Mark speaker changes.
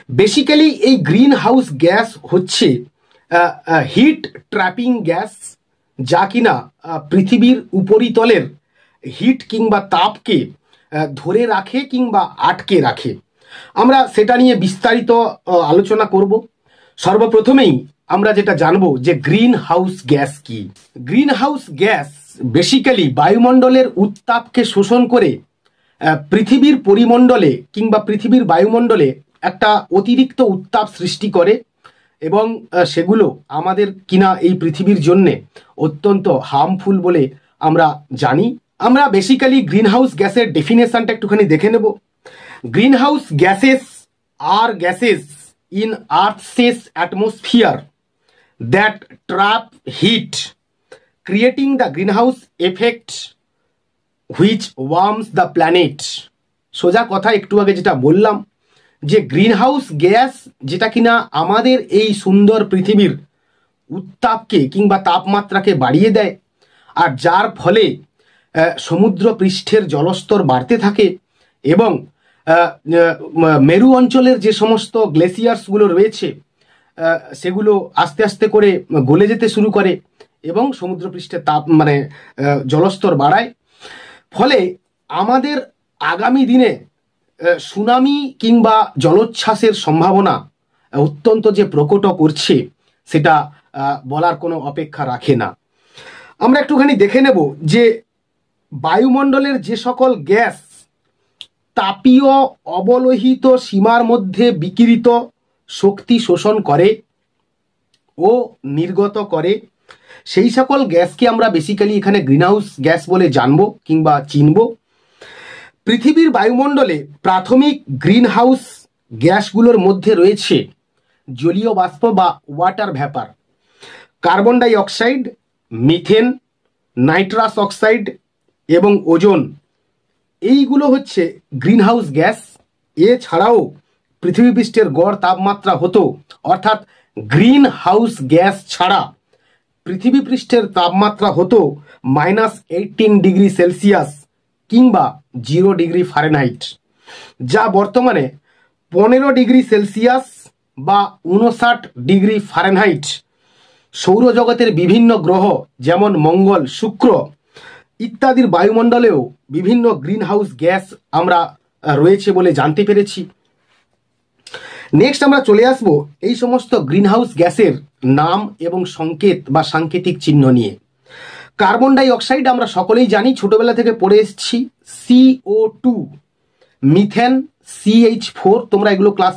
Speaker 1: Basically এই green house gas হচ্ছে hit trapping gas, যা কিনা পৃথিবীর উপরিতলের হিট কিংবা তাপকে ধরে রাখে কিংবা আটকে রাখে। আমরা সেটা নিয়ে বিস্তারিত আলোচনা করব। সর্বপ্রথমেই আমরা যেটা জানবো যে গ্রিন হাউস গ্যাস কি। গ্রিন হাউস গ্যাস বেসিক্যালি বায়ুমণ্ডলের উত্তাপকে শোষণ করে পৃথিবীর পরিমণ্ডলে কিংবা পৃথিবীর বায়ুমণ্ডলে একটা অতিরিক্ত উত্তাপ সৃষ্টি করে এবং সেগুলো আমাদের কিনা এই পৃথিবীর জন্যে অত্যন্ত হার্মফুল বলে আমরা জানি। আমরা বেসিক্যালি গ্রিন হাউস গ্যাসের ডেফিনেশনটা একটুখানি দেখে নেব। গ্রিন হাউস গ্যাসেস আর gases in earth's atmosphere that trap heat creating the greenhouse effect which warms the planet. সোজা কথা একটু আগে যেটা বললাম যে গ্রিন হাউস গ্যাস যেটা কিনা আমাদের এই সুন্দর পৃথিবীর উত্তাপকে কিংবা তাপমাত্রাকে বাড়িয়ে দেয়, আর যার ফলে সমুদ্র পৃষ্ঠের জলস্তর বাড়তে থাকে এবং মেরু অঞ্চলের যে সমস্ত গ্লেসিয়ার্সগুলো রয়েছে সেগুলো আস্তে আস্তে করে গলে যেতে শুরু করে এবং সমুদ্রপৃষ্ঠের তাপ জলস্তর বাড়ায়। ফলে আমাদের আগামী দিনে সুনামি কিংবা জলোচ্ছ্বাসের সম্ভাবনা অত্যন্ত যে প্রকট করছে সেটা বলার কোনো অপেক্ষা রাখে না। আমরা একটুখানি দেখে নেব যে বায়ুমণ্ডলের যে সকল গ্যাস তাপীয় অবলোহিত সীমার মধ্যে বিকিরিত শক্তি শোষণ করে ও নির্গত করে, সেই সকল গ্যাসকে আমরা বেসিক্যালি এখানে গ্রিনহাউস গ্যাস বলে জানবো কিংবা চিনব। পৃথিবীর বায়ুমণ্ডলে প্রাথমিক গ্রিনহাউস গ্যাসগুলোর মধ্যে রয়েছে জলীয় বাষ্প বা water vapour, carbon die oxide, methane, nitrous oxide এবং ওজোন। এইগুলো হচ্ছে গ্রিনহাউস গ্যাস। এছাড়াও পৃথিবী পৃষ্ঠের গড় তাপমাত্রা হতো, অর্থাৎ গ্রিন হাউস গ্যাস ছাড়া পৃথিবী পৃষ্ঠের তাপমাত্রা হতো -18 ডিগ্রি সেলসিয়াস কিংবা 0 ডিগ্রি ফারেনহাইট, যা বর্তমানে 15 ডিগ্রি সেলসিয়াস বা 59 ডিগ্রি ফারেনহাইট। সৌরজগতের বিভিন্ন গ্রহ যেমন মঙ্গল, শুক্র ইত্যাদির বায়ুমণ্ডলেও বিভিন্ন গ্রিন হাউস গ্যাস আমরা রয়েছে বলে জানতে পেরেছি। নেক্সট আমরা চলে আসব এই সমস্ত গ্রিন হাউস গ্যাসের নাম এবং সংকেত বা সাংকেতিক চিহ্ন নিয়ে। কার্বন ডাই অক্সাইড আমরা সকলেই জানি, ছোটবেলা থেকে পড়ে এসেছি, CO2, মিথেন CH4, তোমরা এগুলো ক্লাস